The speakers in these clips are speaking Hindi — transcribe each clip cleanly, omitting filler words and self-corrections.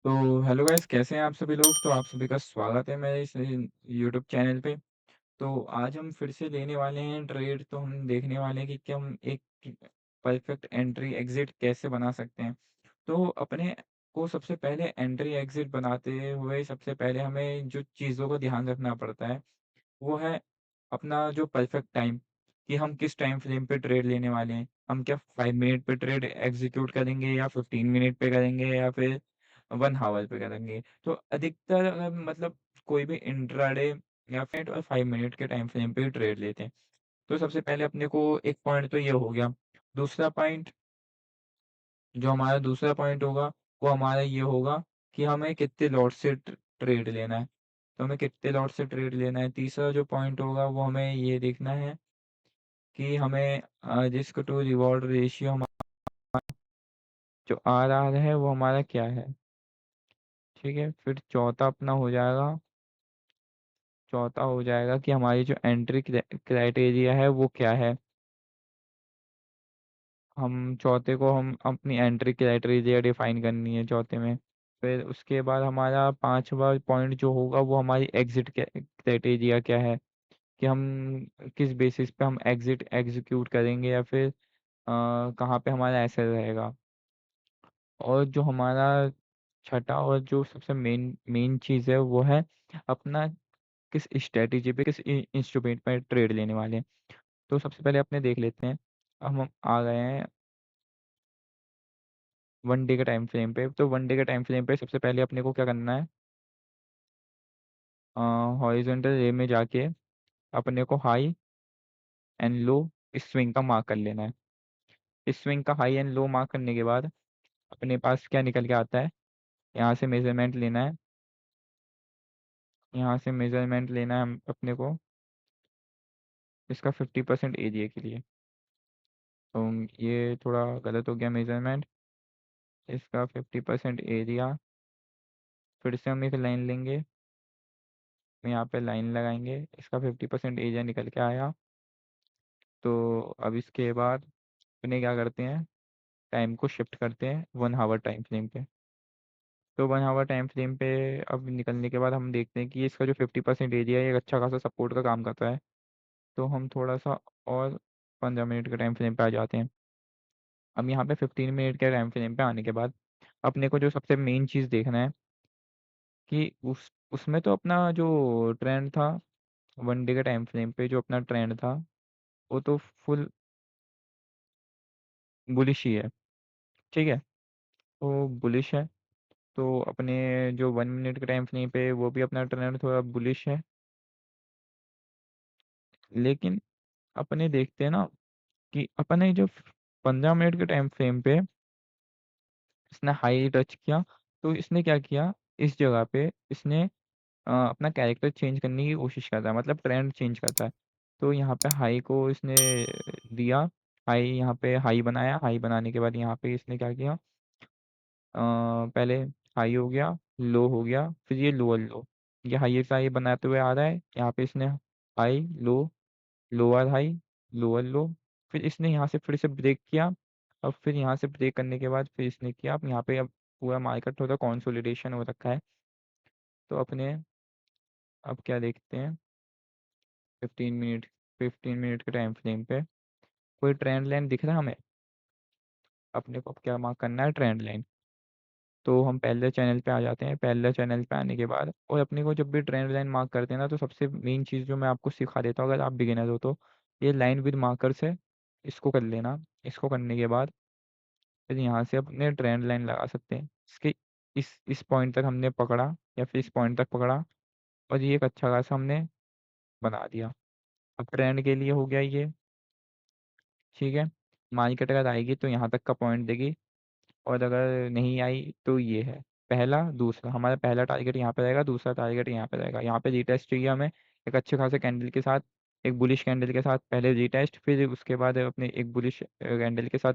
तो हेलो गाइस, कैसे हैं आप सभी लोग। तो आप सभी का स्वागत है मेरे इस यूट्यूब चैनल पे। तो आज हम फिर से लेने वाले हैं ट्रेड। तो हम देखने वाले हैं कि हम एक परफेक्ट एंट्री एग्जिट कैसे बना सकते हैं। तो अपने को सबसे पहले एंट्री एग्जिट बनाते हुए सबसे पहले हमें जो चीज़ों का ध्यान रखना पड़ता है वो है अपना जो परफेक्ट टाइम, कि हम किस टाइम फ्रेम पे ट्रेड लेने वाले हैं। हम क्या 5 मिनट पे ट्रेड एग्जीक्यूट करेंगे या 15 मिनट पे करेंगे या फिर 1 हावर पे करेंगे। तो अधिकतर अगर मतलब कोई भी इंट्राडे या फिर और 5 मिनट के टाइम फ्रेम पे ट्रेड लेते हैं। तो सबसे पहले अपने को एक पॉइंट तो ये हो गया। दूसरा पॉइंट, जो हमारा दूसरा पॉइंट होगा वो हमारा ये होगा कि हमें कितने लॉट से ट्रेड लेना है। तो हमें कितने लॉट से ट्रेड लेना है। तीसरा जो पॉइंट होगा वो हमें ये देखना है कि हमें रिस्क टू रिवॉर्ड रेशियो हमारा जो आ रहा है वो हमारा क्या है। ठीक है, फिर चौथा हो जाएगा कि हमारी जो एंट्री क्राइटेरिया है वो क्या है। हम चौथे को हम अपनी एंट्री क्राइटेरिया डिफाइन करनी है चौथे में। फिर उसके बाद हमारा पांचवा पॉइंट जो होगा वो हमारी एग्जिट क्राइटेरिया क्या है, कि हम किस बेसिस पे हम एग्जिट एग्जीक्यूट करेंगे या फिर कहाँ पे हमारा ऐसा रहेगा। और जो हमारा छठा और जो सबसे मेन मेन चीज़ है वो है अपना किस स्ट्रेटेजी पे किस इंस्ट्रूमेंट पे ट्रेड लेने वाले हैं। तो सबसे पहले अपने देख लेते हैं। हम आ गए हैं 1 डे के टाइम फ्रेम पे। तो 1 डे के टाइम फ्रेम पे सबसे पहले अपने को क्या करना है, हॉरिजॉन्टल रे में जाके अपने को हाई एंड लो इस स्विंग का मार्क कर लेना है। इस स्विंग का हाई एंड लो मार्क करने के बाद अपने पास क्या निकल के आता है, यहाँ से मेजरमेंट लेना है। यहाँ से मेजरमेंट लेना है अपने को इसका 50% एरिया के लिए। तो ये थोड़ा गलत हो गया मेजरमेंट। इसका 50% एरिया, फिर से हम एक लाइन लेंगे, यहाँ पे लाइन लगाएंगे, इसका 50% एरिया निकल के आया। तो अब इसके बाद अपने क्या करते हैं, टाइम को शिफ्ट करते हैं 1 आवर टाइम फ्रेम पे। तो 1 आवर टाइम फ्रेम पे अब निकलने के बाद हम देखते हैं कि इसका जो 50% एरिया है एक अच्छा खासा सपोर्ट का काम करता है। तो हम थोड़ा सा और 15 मिनट के टाइम फ्रेम पे आ जाते हैं। अब यहाँ पे 15 मिनट के टाइम फ्रेम पे आने के बाद अपने को जो सबसे मेन चीज़ देखना है कि उसमें तो अपना जो ट्रेंड था 1 डे के टाइम फ्रेम पे, जो अपना ट्रेंड था वो तो फुल बुलिश ही है। ठीक है, तो बुलिश है। तो अपने जो 1 मिनट के टाइम फ्रेम पे वो भी अपना ट्रेंड थोड़ा बुलिश है। लेकिन अपने देखते हैं ना कि अपने जो 15 मिनट के टाइम फ्रेम पे इसने हाई टच किया। तो इसने क्या किया, इस जगह पे इसने अपना कैरेक्टर चेंज करने की कोशिश करता है, मतलब ट्रेंड चेंज करता है। तो यहाँ पे हाई को इसने दिया, हाई यहाँ पे हाई बनाया, हाई बनाने के बाद यहाँ पे इसने क्या किया, पहले हाई हो गया, लो हो गया, फिर ये लोअर लो, ये हाईएस्ट हाई बनाते हुए आ रहा है। यहाँ पे इसने high low, lower high, lower लो, फिर इसने यहाँ से फिर से ब्रेक किया। अब फिर यहाँ से ब्रेक करने के बाद फिर इसने किया, अब यहाँ पे अब पूरा मार्केट थोड़ा कंसोलिडेशन हो रखा है। तो अपने अब क्या देखते हैं, 15 मिनट 15 मिनट के टाइम फ्रेम पे कोई ट्रेंड लाइन दिख रहा है हमें। अपने को अब क्या मार्क करना है, ट्रेंड लाइन। तो हम पहले चैनल पे आ जाते हैं। पहले चैनल पे आने के बाद और अपने को जब भी ट्रेंड लाइन मार्क करते हैं ना, तो सबसे मेन चीज़ जो मैं आपको सिखा देता हूँ अगर आप बिगिनर हो तो, ये लाइन विद मार्कर से इसको कर लेना। इसको करने के बाद फिर यहाँ से अपने ट्रेंड लाइन लगा सकते हैं। इसके इस पॉइंट तक हमने पकड़ा या फिर इस पॉइंट तक पकड़ा और ये एक अच्छा खासा हमने बना दिया। अब ट्रेंड के लिए हो गया ये। ठीक है, मार्केट अगर आएगी तो यहाँ तक का पॉइंट देगी और अगर नहीं आई तो ये है पहला, दूसरा हमारा पहला टारगेट यहाँ पे रहेगा, दूसरा टारगेट यहाँ पे रहेगा। यहाँ पे रीटेस्ट चाहिए हमें एक अच्छे खासे कैंडल के साथ, एक बुलिश कैंडल के साथ पहले रीटेस्ट, फिर उसके बाद अपने एक बुलिश कैंडल के साथ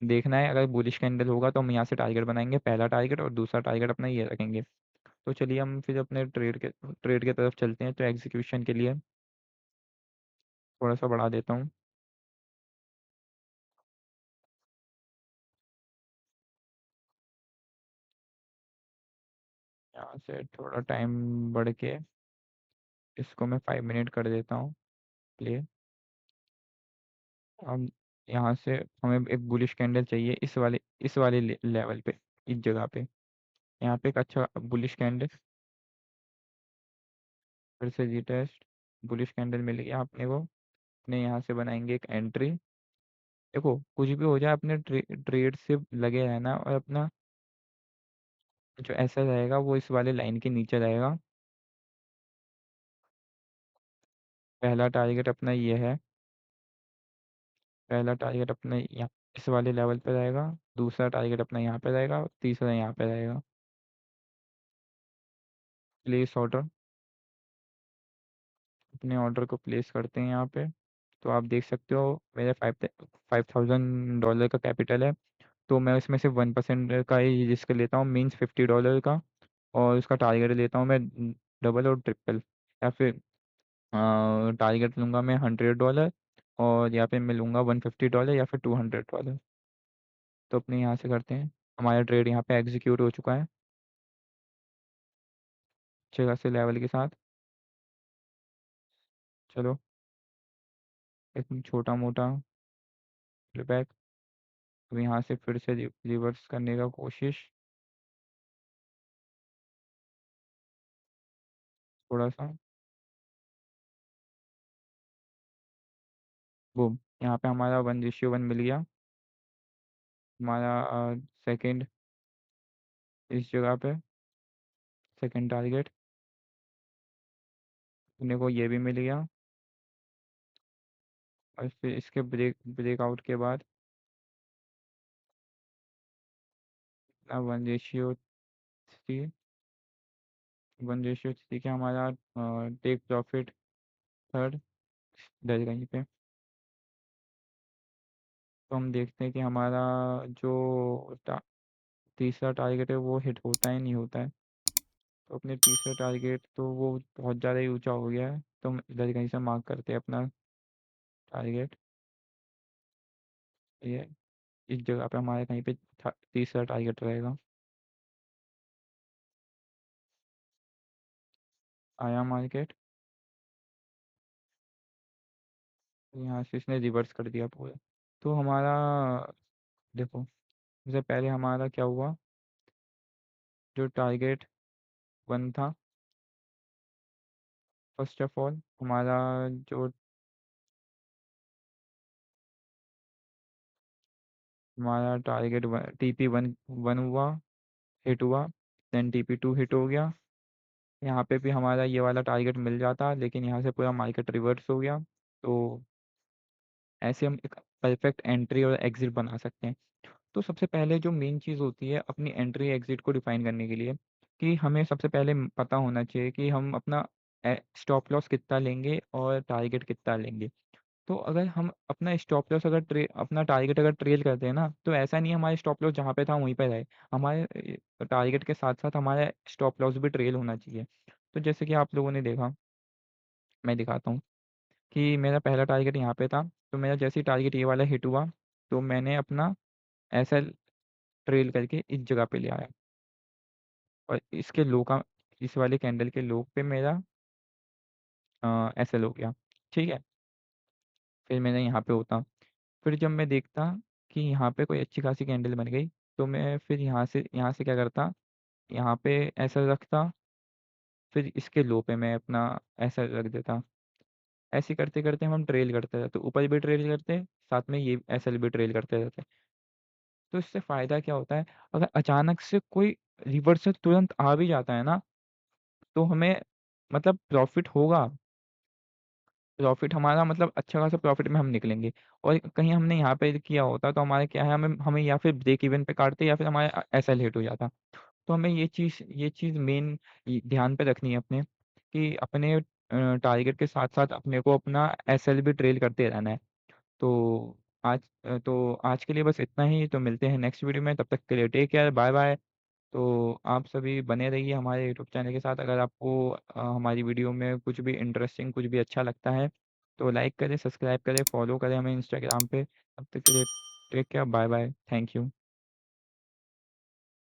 देखना है। अगर बुलिश कैंडल होगा तो हम यहाँ से टारगेट बनाएंगे, पहला टारगेट, और दूसरा टारगेट अपना ये रखेंगे। तो चलिए हम फिर अपने ट्रेड के तरफ चलते हैं। तो एग्जीक्यूशन के लिए थोड़ा सा बढ़ा देता हूँ। यहाँ से थोड़ा टाइम बढ़ के इसको मैं 5 मिनट कर देता हूँ प्ले। अब यहाँ से हमें एक बुलिश कैंडल चाहिए इस वाले लेवल पे, इस जगह पे। यहाँ पे एक अच्छा बुलिश कैंडल, फिर से जी टेस्ट, बुलिश कैंडल मिल गया अपने को। अपने यहाँ से बनाएंगे एक एंट्री। देखो कुछ भी हो जाए अपने ट्रेड से लगे रहना, और अपना जो ऐसा रहेगा वो इस वाले लाइन के नीचे रहेगा। पहला टारगेट अपना ये है, पहला टारगेट अपना यहाँ इस वाले लेवल पे रहेगा। दूसरा टारगेट अपना यहाँ पे रहेगा, और तीसरा यहाँ पे रहेगा। प्लेस ऑर्डर, अपने ऑर्डर को प्लेस करते हैं यहाँ पे। तो आप देख सकते हो मेरे 5,000 डॉलर का कैपिटल है। तो मैं इसमें से 1% का ही रिस्क लेता हूँ, मीन्स $50 का। और उसका टारगेट लेता हूँ मैं डबल और ट्रिपल, या फिर टारगेट लूँगा मैं $100, और यहाँ पे मैं लूँगा $150 या फिर $200। तो अपने यहाँ से करते हैं। हमारा ट्रेड यहाँ पे एग्जीक्यूट हो चुका है अच्छे खासे लेवल के साथ। चलो एक छोटा मोटा बैक। अब यहाँ से फिर से रिवर्स करने का कोशिश, थोड़ा सा। बूम, यहाँ पे हमारा 1:1 मिल गया। हमारा सेकंड इस जगह पे, सेकंड टारगेट अपने को ये भी मिल गया। और फिर इसके ब्रेकआउट के बाद 1:3, 1:3 के हमारा टेक प्रॉफिट थर्ड डर कहीं पे। तो हम देखते हैं कि हमारा जो तीसरा टारगेट है वो हिट होता है नहीं होता है। तो अपने तीसरा टारगेट तो वो बहुत ज़्यादा ही ऊंचा हो गया है, तो हम इधर कहीं से मार्क करते हैं अपना टारगेट। ये इस जगह पे हमारे कहीं पे तीसरा टारगेट रहेगा। आया मार्केट, यहाँ से इसने रिवर्स कर दिया पूरा। तो हमारा देखो, सबसे पहले हमारा क्या हुआ, जो टारगेट 1 था, फर्स्ट ऑफ ऑल हमारा जो हमारा टारगेट TP1 हुआ, हिट हुआ। देन TP2 हिट हो गया। यहाँ पे भी हमारा ये वाला टारगेट मिल जाता, लेकिन यहाँ से पूरा मार्केट रिवर्स हो गया। तो ऐसे हम एक परफेक्ट एंट्री और एग्जिट बना सकते हैं। तो सबसे पहले जो मेन चीज़ होती है अपनी एंट्री एग्जिट को डिफाइन करने के लिए, कि हमें सबसे पहले पता होना चाहिए कि हम अपना स्टॉप लॉस कितना लेंगे और टारगेट कितना लेंगे। तो अगर हम अपना स्टॉप लॉस अगर अपना टारगेट अगर ट्रेल करते हैं ना, तो ऐसा नहीं है हमारे स्टॉप लॉस जहाँ पे था वहीं पे रहे। हमारे टारगेट के साथ साथ हमारा स्टॉप लॉस भी ट्रेल होना चाहिए। तो जैसे कि आप लोगों ने देखा, मैं दिखाता हूँ कि मेरा पहला टारगेट यहाँ पे था। तो मेरा जैसे ही टारगेट ये वाला हिट हुआ, तो मैंने अपना ऐसा ट्रेल करके इस जगह पे ले आया, और इसके लो का, इस वाले कैंडल के लो पे मेरा ऐसा हो गया। ठीक है, फिर मैंने यहाँ पे होता, फिर जब मैं देखता कि यहाँ पे कोई अच्छी खासी कैंडल बन गई, तो मैं फिर यहाँ से क्या करता, यहाँ पे ऐसा रखता। फिर इसके लो पे मैं अपना ऐसा रख देता। ऐसे करते करते हम ट्रेल करते रहते, ऊपर भी ट्रेल करते, साथ में ये एसएल भी ट्रेल करते रहते। तो इससे फ़ायदा क्या होता है, अगर अचानक से कोई रिवर्सल तुरंत आ भी जाता है ना, तो हमें मतलब प्रॉफिट होगा। प्रॉफिट हमारा मतलब अच्छा खासा प्रॉफिट में हम निकलेंगे। और कहीं हमने यहाँ पे किया होता तो हमारे क्या है, हमें हमें या फिर ब्रेक इवन पे काटते, या फिर हमारा एसएल हिट हो जाता। तो हमें ये चीज़ मेन ध्यान पे रखनी है अपने, कि अपने टारगेट के साथ साथ अपने को अपना एसएल भी ट्रेल करते रहना है। तो आज के लिए बस इतना ही। तो मिलते हैं नेक्स्ट वीडियो में, तब तक के लिए टेक केयर, बाय बाय। तो आप सभी बने रहिए हमारे यूट्यूब चैनल के साथ। अगर आपको हमारी वीडियो में कुछ भी इंटरेस्टिंग, कुछ भी अच्छा लगता है, तो लाइक करें, सब्सक्राइब करें, फॉलो करें हमें इंस्टाग्राम पे। तब तक के लिए take care, bye bye, thank you.